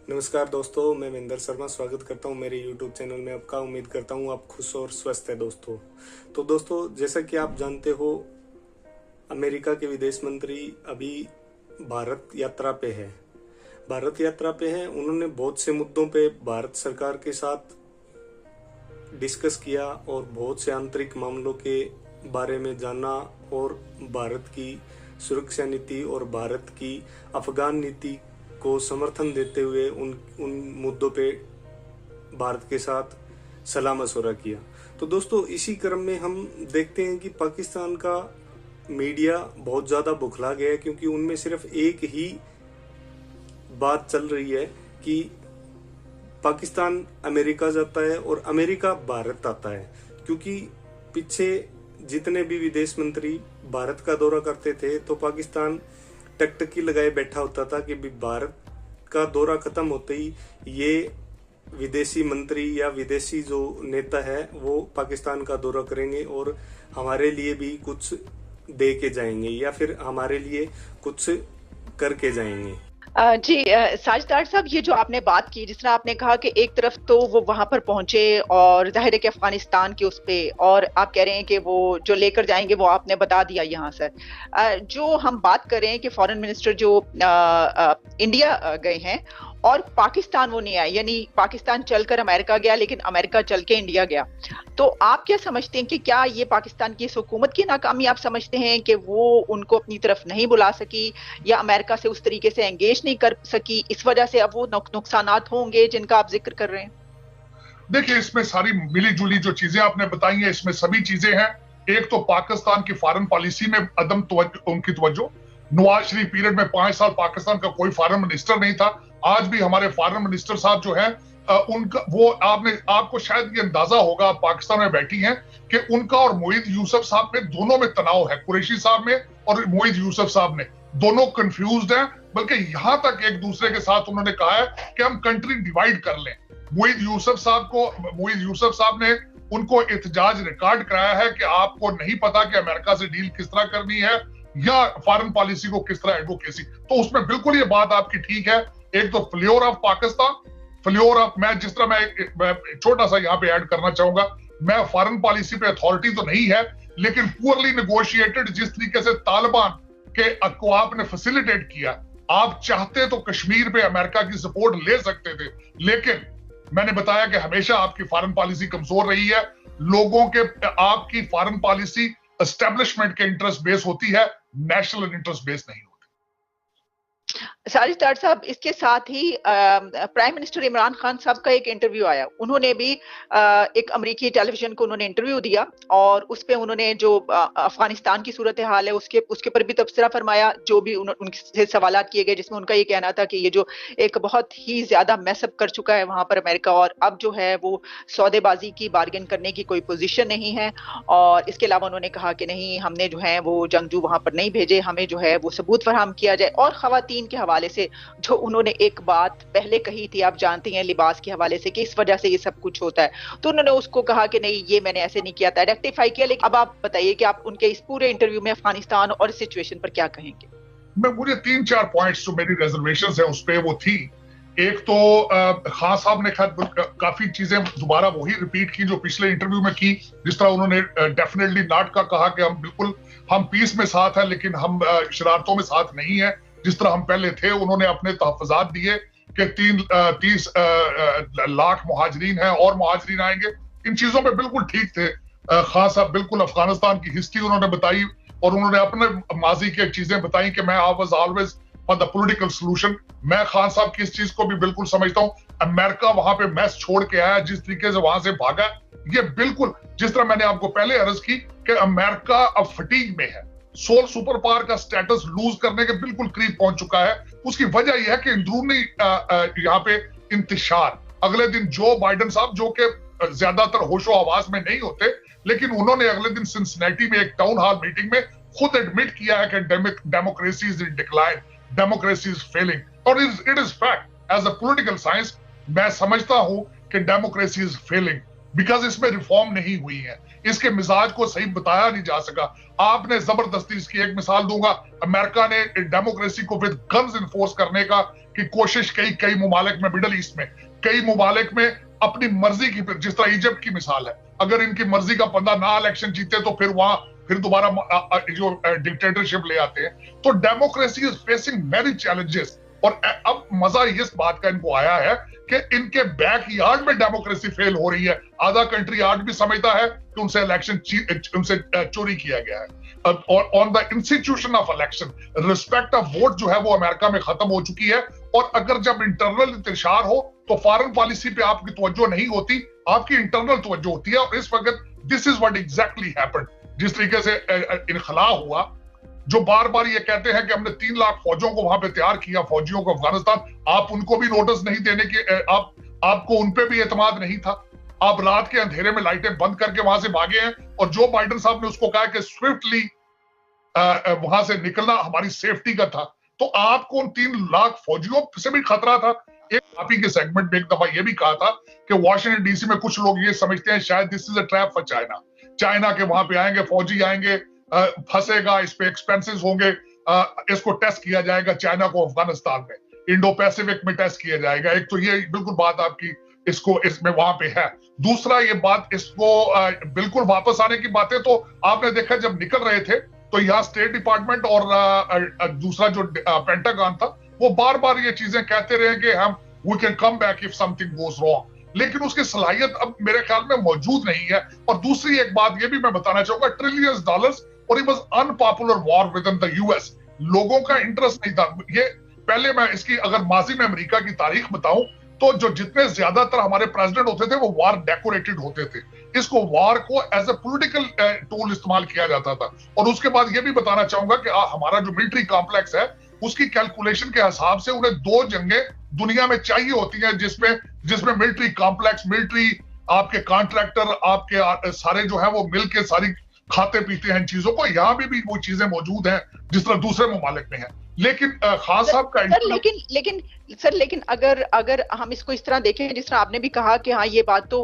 नमस्कार दोस्तों, मैं महेंद्र शर्मा स्वागत करता हूं मेरे YouTube चैनल में आपका। उम्मीद करता हूं आप खुश और स्वस्थ हैं दोस्तों। तो दोस्तों, जैसा कि आप जानते हो, अमेरिका के विदेश मंत्री अभी भारत यात्रा पे है। उन्होंने बहुत से मुद्दों पे भारत सरकार के साथ डिस्कस किया और बहुत से आंतरिक मामलों के बारे में जाना और भारत की सुरक्षा नीति और भारत की अफगान नीति को समर्थन देते हुए उन मुद्दों पे भारत के साथ सलाह मशवरा किया। तो दोस्तों, इसी क्रम में हम देखते हैं कि पाकिस्तान का मीडिया बहुत ज़्यादा बुखला गया है, क्योंकि उनमें सिर्फ एक ही बात चल रही है कि पाकिस्तान अमेरिका जाता है और अमेरिका भारत आता है। क्योंकि पीछे जितने भी विदेश मंत्री भारत का दौरा करते थे तो पाकिस्तान टकटकी लगाए बैठा होता था कि भारत का दौरा खत्म होते ही ये विदेशी मंत्री या विदेशी जो नेता है वो पाकिस्तान का दौरा करेंगे और हमारे लिए भी कुछ दे के जाएंगे या फिर हमारे लिए कुछ करके जाएंगे। जी साजदार साहब, ये जो आपने बात की, जिस तरह आपने कहा कि एक तरफ तो वो वहां पर पहुंचे और जाहिर है कि अफगानिस्तान के उस पे, और आप कह रहे हैं कि वो जो लेकर जाएंगे वो आपने बता दिया यहाँ से। जो हम बात कर रहे हैं कि फॉरेन मिनिस्टर जो इंडिया गए हैं और पाकिस्तान वो नहीं आए, यानी पाकिस्तान चलकर अमेरिका गया लेकिन अमेरिका चल के इंडिया गया। तो आप क्या समझते हैं कि क्या ये पाकिस्तान की इस हुकूमत की नाकामी आप समझते हैं कि वो उनको अपनी तरफ नहीं बुला सकी या अमेरिका से उस तरीके से एंगेज नहीं कर सकी, इस वजह से अब वो नुकसानात होंगे जिनका आप जिक्र कर रहे हैं? देखिए, इसमें सारी मिली जुली जो चीजें आपने बताई हैं, इसमें सभी चीजें हैं। एक तो पाकिस्तान की फॉरेन पॉलिसी में अदम उनकी तवज्जो। नवाज शरीफ पीरियड में 5 साल पाकिस्तान का कोई फॉरेन मिनिस्टर नहीं था। आज भी हमारे फॉरेन मिनिस्टर साहब जो है उनका वो आपको शायद ये अंदाजा होगा, आप पाकिस्तान में बैठी हैं, कि उनका और मोईद यूसुफ साहब में दोनों में तनाव है। कुरैशी साहब में और मोईद यूसुफ साहब में दोनों कंफ्यूज्ड हैं, बल्कि यहां तक एक दूसरे के साथ उन्होंने कहा है कि हम कंट्री डिवाइड कर लें। मोईद यूसुफ साहब ने उनको एहतजाज रिकॉर्ड कराया है कि आपको नहीं पता कि अमेरिका से डील किस तरह करनी है या फॉरेन पॉलिसी को किस तरह एडवोकेसी। तो उसमें बिल्कुल ये बात आपकी ठीक है। एक तो फ्लेवर ऑफ पाकिस्तान, मैं जिस तरह मैं छोटा सा यहाँ पे ऐड करना चाहूंगा, मैं फॉरेन पॉलिसी पे अथॉरिटी तो नहीं है, लेकिन पुअरली नेगोशिएटेड जिस तरीके से तालिबान के को आपने फैसिलिटेट किया, आप चाहते तो कश्मीर पे अमेरिका की सपोर्ट ले सकते थे, लेकिन मैंने बताया कि हमेशा आपकी फॉरेन पॉलिसी कमजोर रही है। लोगों के आपकी फॉरेन पॉलिसी एस्टेब्लिशमेंट के इंटरेस्ट बेस होती है, नेशनल इंटरेस्ट बेस नहीं होती। साजिद साहब, इसके साथ ही प्राइम मिनिस्टर इमरान खान साहब का एक इंटरव्यू आया। उन्होंने भी एक अमेरिकी टेलीविजन को उन्होंने इंटरव्यू दिया और उस पे उन्होंने जो अफगानिस्तान की सूरत हाल है उसके पर भी तबसरा फरमाया, जो भी उनसे सवालात किए गए, जिसमें उनका ये कहना था कि ये जो एक बहुत ही ज्यादा मैसअप कर चुका है वहां पर अमेरिका, और अब जो है वो सौदेबाजी की, बार्गेन करने की कोई पोजीशन नहीं है। और इसके अलावा उन्होंने कहा कि नहीं, हमने जो है वो जंगजू वहां पर नहीं भेजे, हमें जो है वो सबूत फराहम किया जाए। और खवातीन के हवाले से जो उन्होंने एक बात पहले कही थी, आप जानती हैं, लिबास के हवाले से, कि इस वजह से ये सब कुछ होता है, तो उन्होंने उसको कहा कि नहीं, ये मैंने ऐसे नहीं किया था, रेक्टिफाई किया। लेकिन अब आप बताइए कि आप उनके इस पूरे इंटरव्यू में अफगानिस्तान और सिचुएशन पर क्या कहेंगे? मुझे 3-4 पॉइंट्स जो मेरी रिजर्वेशंस है उस पे वो थी। एक तो खान साहब ने काफी चीजें दोबारा वही रिपीट की जो पिछले इंटरव्यू में की, जिस तरह उन्होंने डेफिनेटली नॉट का कहा कि हम पीस में साथ हैं लेकिन हम शरारतों में साथ नहीं है जिस तरह हम पहले थे। उन्होंने अपने तहफ़्फ़ुज़ात दिए कि 30 लाख मुहाजिरीन हैं और मुहाजिरीन आएंगे। इन चीजों पे बिल्कुल ठीक थे खान साहब। बिल्कुल अफगानिस्तान की हिस्ट्री उन्होंने बताई और उन्होंने अपने माजी की चीजें बताई कि मैं I was always for the political solution. मैं खान साहब की इस चीज को भी बिल्कुल समझता हूँ। अमेरिका वहां पे मैस छोड़ के आया, जिस तरीके से वहां से भागा, ये बिल्कुल जिस तरह मैंने आपको पहले अर्ज की कि अमेरिका अब फटीग में है, सोल सुपर पावर का स्टेटस लूज करने के बिल्कुल करीब पहुंच चुका है। उसकी वजह यह है कि अंदरूनी यहाँ पे इंतशार। अगले दिन जो बाइडेन साहब, जो कि ज्यादातर होशो आवाज में नहीं होते, लेकिन उन्होंने अगले दिन सिंसिनेटी में एक टाउन हॉल मीटिंग में खुद एडमिट किया है कि democracy is in decline, democracy is failing. और it is fact. As a political science मैं समझता हूं कि डेमोक्रेसी इज फेलिंग बिकॉज इसमें रिफॉर्म नहीं हुई है, इसके मिजाज को सही बताया नहीं जा सका। आपने जबरदस्ती, इसकी एक मिसाल दूंगा, अमेरिका ने डेमोक्रेसी को विद गन्स इन्फोर्स करने का कि कोशिश कई ममालिक में, मिडल ईस्ट में कई ममालिक में अपनी मर्जी की, जिस तरह इजिप्ट की मिसाल है, अगर इनकी मर्जी का बंदा ना इलेक्शन जीते तो फिर वहां फिर दोबारा जो डिक्टेटरशिप ले आते हैं। तो democracy is facing very challenges. और अब मजा इस बात का इनको आया है कि इनके बैक यार्ड में डेमोक्रेसी फेल हो रही है। आधा कंट्री आज भी समझता है कि उनसे इलेक्शन उनसे चोरी किया गया है। और on the institution of election, respect of vote जो है वो अमेरिका में खत्म हो चुकी है। और अगर जब इंटरनल इंतशार हो तो फॉरेन पॉलिसी पे आपकी तवज्जो नहीं होती, आपकी इंटरनल तवज्जो होती है। और इस वक्त this is what exactly happened. जिस तरीके से इनखला हुआ, जो बार बार ये कहते हैं कि हमने 3 लाख फौजियों को वहां पे तैयार किया, फौजियों को अफगानिस्तान, आप उनको भी नोटिस नहीं देने की, आपको उन पे भी एतमाद नहीं था। आप रात के अंधेरे में लाइटें बंद करके वहां से भागे हैं। और जो बाइडेन साहब ने उसको कहा कि स्विफ्टली वहां से निकलना हमारी सेफ्टी का था। तो आपको उन 3 लाख फौजियों से भी खतरा था। एक आप ही के सेगमेंट में एक दफा ये भी कहा था कि वॉशिंगटन डीसी में कुछ लोग ये समझते हैं शायद this is a trap for China, China के वहां पे आएंगे, फौजी आएंगे, फंसेगा, इस पे एक्सपेंसेस होंगे, इसको टेस्ट किया जाएगा चाइना को अफगानिस्तान में, इंडो पैसिफिक में टेस्ट किया जाएगा। एक तो ये बिल्कुल बात आपकी इसको इसमें वहां पे है। दूसरा ये बात इसको बिल्कुल वापस आने की बातें तो आपने देखा जब निकल रहे थे तो यहाँ स्टेट डिपार्टमेंट और दूसरा जो पेंटागन था वो बार बार ये चीजें कहते रहे कि हम we can come back if something goes wrong, लेकिन उसकी सलाहियत अब मेरे ख्याल में मौजूद नहीं है। और दूसरी एक बात ये भी मैं बताना चाहूंगा, ट्रिलियंस डॉलर्स और it was unpopular war with in the US, लोगों का इंटरेस्ट नहीं था। ये पहले मैं इसकी अगर माजी में अमेरिका की तारीख बताऊं तो जो जितने ज्यादातर हमारे प्रेसिडेंट होते थे वो वार डेकोरेटेड होते थे। इसको वार को एज ए पॉलिटिकल टूल इस्तेमाल किया जाता था। और उसके बाद ये भी बताना चाहूंगा कि हमारा जो मिलिट्री कॉम्प्लेक्स है उसकी कैलकुलेशन के हिसाब से उन्हें 2 जंगें दुनिया में चाहिए होती हैं जिसमें मिलिट्री कॉम्प्लेक्स, मिलिट्री आपके कॉन्ट्रैक्टर, आपके सारे जो है वो मिल के सारी खाते पीते हैं इन चीजों को। यहाँ भी वो चीजें मौजूद हैं जिस तरह दूसरे ममालिक में है। लेकिन खान साहब का लेकिन अगर हम इसको इस तरह देखें जिस तरह आपने भी कहा कि हाँ ये बात तो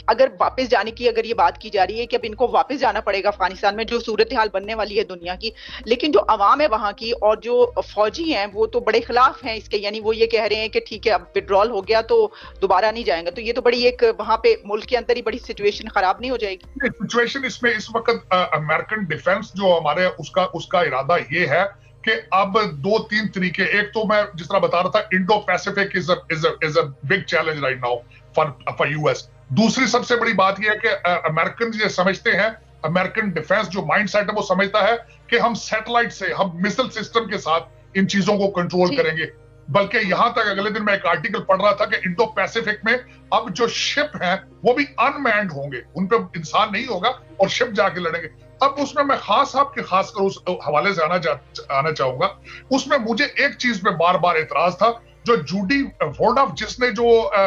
अगर वापस जाने की अगर ये बात की जा रही है कि अब इनको वापस जाना पड़ेगा अफगानिस्तान में, जो सूरत हाल बनने वाली है दुनिया की, लेकिन जो अवाम है वहां की और जो फौजी हैं वो तो बड़े खिलाफ हैं इसके, यानी वो ये कह रहे हैं कि ठीक है अब विड्रॉल हो गया तो दोबारा नहीं जाएंगे। तो ये तो बड़ी एक वहां पे मुल्क के अंदर ही बड़ी सिचुएशन खराब नहीं हो जाएगी? सिचुएशन इसमें इस वक्त अमेरिकन डिफेंस जो हमारे उसका इरादा ये है कि अब 2-3 तरीके, एक तो मैं जिस तरह बता रहा था Indo Pacific is a big challenge right now for US. दूसरी सबसे बड़ी बात यह है कि अमेरिकन ये समझते हैं, अमेरिकन डिफेंस जो माइंडसेट है वो समझता है कि हम सैटेलाइट से, हम मिसाइल सिस्टम के साथ इन चीजों को कंट्रोल करेंगे। बल्कि यहां तक अगले दिन मैं एक आर्टिकल पढ़ रहा था कि इंडो पैसिफिक में अब जो शिप हैं वो भी अनमैन्ड होंगे, उन पे इंसान नहीं होगा और शिप जाके लड़ेंगे। अब उसमें मैं खास आपके खासकर उस हवाले से आना चाहूंगा। उसमें मुझे एक चीज पे बार बार एतराज था, जो जूडी वोर्डॉफ जिसने जो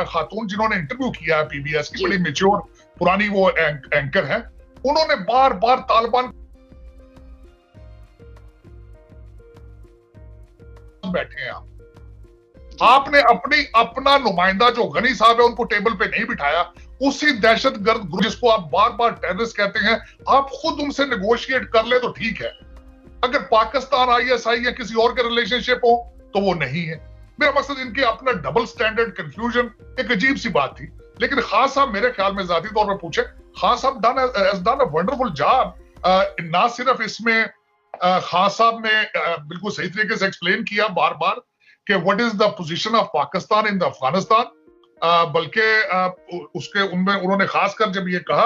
खातून जिन्होंने इंटरव्यू किया है पीबीएस की, बड़ी मैच्योर पुरानी वो एंकर है, उन्होंने बार बार तालिबान बैठे हैं आपने अपना नुमाइंदा जो गनी साहब है उनको टेबल पे नहीं बिठाया। उसी दहशतगर्द ग्रुप जिसको आप बार बार टेररिस्ट कहते हैं, आप खुद उनसे नेगोशिएट कर ले तो ठीक है। अगर पाकिस्तान आईएसआई या किसी और के रिलेशनशिप हो तो वो नहीं है। मेरा मकसद इनके अपना डबल स्टैंडर्ड कंफ्यूजन एक अजीब सी बात थी। लेकिन खान साहब मेरे ख्याल में जाती तौर पर पूछे, खान साहब डन अ वंडरफुल जॉब। ना सिर्फ इसमें खान साहब ने बिल्कुल सही तरीके से एक्सप्लेन किया बार बार कि what is the position of Pakistan in the Afghanistan, बल्कि उसके उनमें उन्होंने खासकर जब ये कहा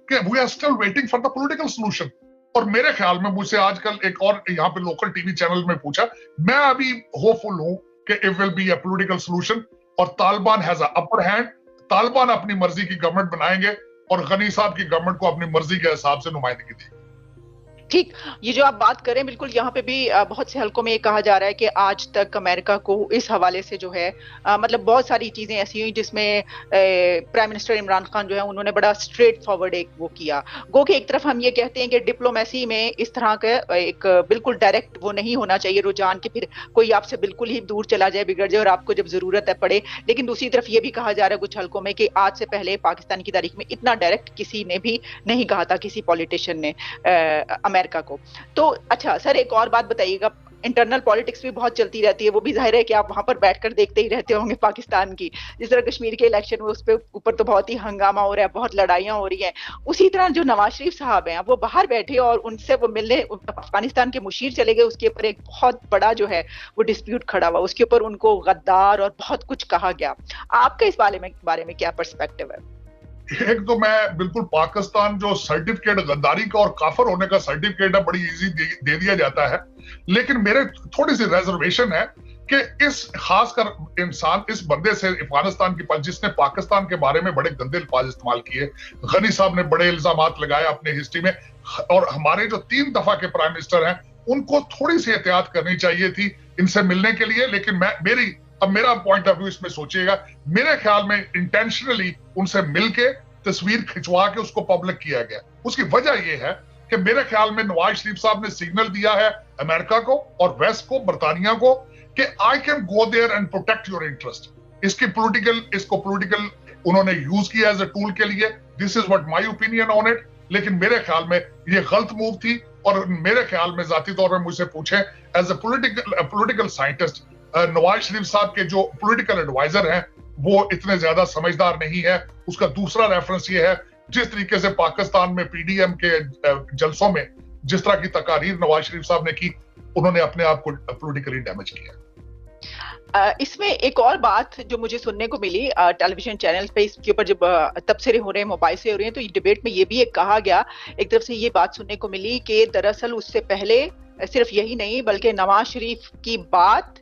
कि we are still waiting for the political solution. और मेरे ख्याल में मुझसे आजकल एक और यहाँ पे लोकल टीवी चैनल में पूछा, मैं अभी होपफुल हूं कि it will be a political solution और Taliban has a upper hand. Taliban अपनी मर्जी की गवर्नमेंट बनाएंगे और गनी साहब की गवर्नमेंट को अपनी मर्जी के हिसाब से नुमाइंदगी देगी। ठीक, ये जो आप बात करें बिल्कुल यहाँ पे भी बहुत से हलकों में ये कहा जा रहा है कि आज तक अमेरिका को इस हवाले से जो है मतलब बहुत सारी चीजें ऐसी हुई जिसमें प्राइम मिनिस्टर इमरान खान जो है उन्होंने बड़ा स्ट्रेट फॉरवर्ड एक वो किया। गो कि एक तरफ हम ये कहते हैं कि डिप्लोमेसी में इस तरह का एक बिल्कुल डायरेक्ट वो नहीं होना चाहिए रुझान कि फिर कोई आपसे बिल्कुल ही दूर चला जाए, बिगड़ जाए और आपको जब जरूरत है पड़े। लेकिन दूसरी तरफ ये भी कहा जा रहा है कुछ हलकों में कि आज से पहले पाकिस्तान की तारीख में इतना डायरेक्ट किसी ने भी नहीं कहा था, किसी पॉलिटिशियन ने अमेरिका को। तो अच्छा सर, एक और बात बताइएगा, इंटरनल पॉलिटिक्स भी बहुत चलती रहती है, वो भी जाहिर है कि आप वहां पर बैठकर देखते ही रहते होंगे पाकिस्तान की, जिस तरह कश्मीर के इलेक्शन में उस पे ऊपर तो बहुत ही हंगामा हो रहा है, बहुत लड़ाइयां हो रही हैं, उसी तरह जो नवाज शरीफ साहब हैं वो बाहर बैठे और उनसे वो मिलने अफगानिस्तान के मुशीर चले गए, उसके ऊपर एक बहुत बड़ा जो है वो डिस्प्यूट खड़ा हुआ, उसके ऊपर उनको गद्दार और बहुत कुछ कहा गया। आपका इस बारे में क्या पर्सपेक्टिव है? एक तो मैं बिल्कुल पाकिस्तान जो सर्टिफिकेट गद्दारी का और काफर होने का सर्टिफिकेट है बड़ी इजी दे दिया जाता है, लेकिन मेरे थोड़ी सी रिजर्वेशन है कि इस खासकर इंसान इस बंदे से अफगानिस्तान की जिसने पाकिस्तान के बारे में बड़े गंदे अल्फाज इस्तेमाल किए, गनी साहब ने बड़े इल्जामात लगाए अपने हिस्ट्री में, और हमारे जो 3 दफा के प्राइम मिनिस्टर हैं उनको थोड़ी सी एहतियात करनी चाहिए थी इनसे मिलने के लिए। लेकिन मेरा पॉइंट ऑफ व्यू इसमें सोचिएगा, मेरे ख्याल में इंटेंशनली उनसे मिलके तस्वीर खिंचवा के उसको पब्लिक किया गया। उसकी वजह यह है कि मेरे ख्याल में नवाज शरीफ साहब ने सिग्नल दिया है अमेरिका को और वेस्ट को, बरतानिया को, कि I can go there and protect your interest. इसको पॉलिटिकल उन्होंने यूज किया एज अ टूल के लिए। This is what my opinion on it. लेकिन मेरे ख्याल में ये गलत मूव थी, और मेरे ख्याल में जाती तौर पर मुझसे पूछे as a political scientist, Nawaz Sharif Sahab के जो पॉलिटिकल एडवाइजर हैं वो इतने ज्यादा समझदार नहीं है। उसका दूसरा रेफरेंस ये है, जिस तरीके से पाकिस्तान में पीडीएम के जलसों में जिस तरह की तकारीर नवाज शरीफ साहब ने की, उन्होंने अपने आप को पॉलिटिकली डैमेज किया। इसमें एक और बात जो मुझे सुनने को मिली टेलीविजन चैनल पे, इसके ऊपर जब तबसरे हो रहे हैं, मोबाइल से हो रहे हैं, तो डिबेट में ये भी एक कहा गया, एक तरफ से ये बात सुनने को मिली कि दरअसल उससे पहले सिर्फ यही नहीं बल्कि नवाज शरीफ की बात,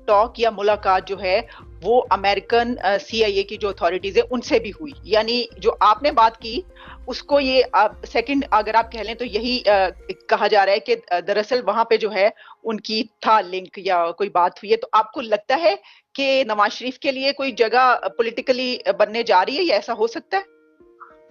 टॉक या मुलाकात जो है वो अमेरिकन CIA की जो अथॉरिटीज है उनसे भी हुई। यानी जो आपने बात की उसको ये सेकंड अगर आप कह लें तो यही कहा जा रहा है कि दरअसल वहां पे जो है उनकी था लिंक या कोई बात हुई है। तो आपको लगता है कि नवाज शरीफ के लिए कोई जगह पॉलिटिकली बनने जा रही है या ऐसा हो सकता है?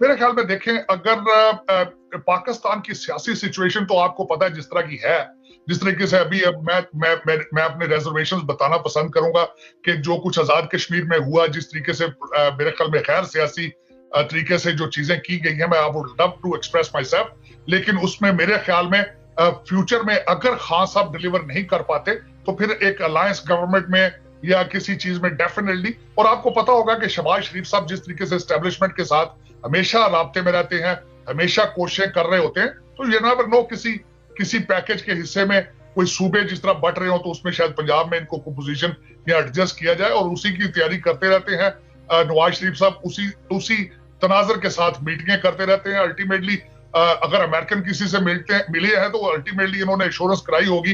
मेरे ख्याल में देखें, अगर पाकिस्तान की सियासी सिचुएशन तो आपको पता है जिस तरह की है, जिस तरीके से अभी मैं अपने रिजर्वेशंस बताना पसंद करूंगा कि जो कुछ आजाद कश्मीर में हुआ, जिस तरीके से मेरे ख्याल में गैर सियासी तरीके से जो चीजें की गई हैं, मैं I would love to express myself, लेकिन उसमें मेरे ख्याल में फ्यूचर में अगर खान साहब डिलीवर नहीं कर पाते तो फिर एक अलायंस गवर्नमेंट में या किसी चीज में डेफिनेटली। और आपको पता होगा कि शहबाज शरीफ साहब जिस तरीके से एस्टेब्लिशमेंट के साथ हमेशा राब्ते में रहते हैं, हमेशा कोशिशें कर रहे होते हैं, तो ये नेवर नो किसी पैकेज के हिस्से में कोई सूबे जिस तरह बट रहे हो तो उसमें शायद पंजाब में इनको पोजीशन या एडजस्ट किया जाए, और उसी की तैयारी करते रहते हैं। नवाज शरीफ साहब उसी तनाजर के साथ मीटिंगें करते रहते हैं। अल्टीमेटली अगर अमेरिकन किसी से मिले हैं तो अल्टीमेटली इन्होंने एश्योरेंस कराई होगी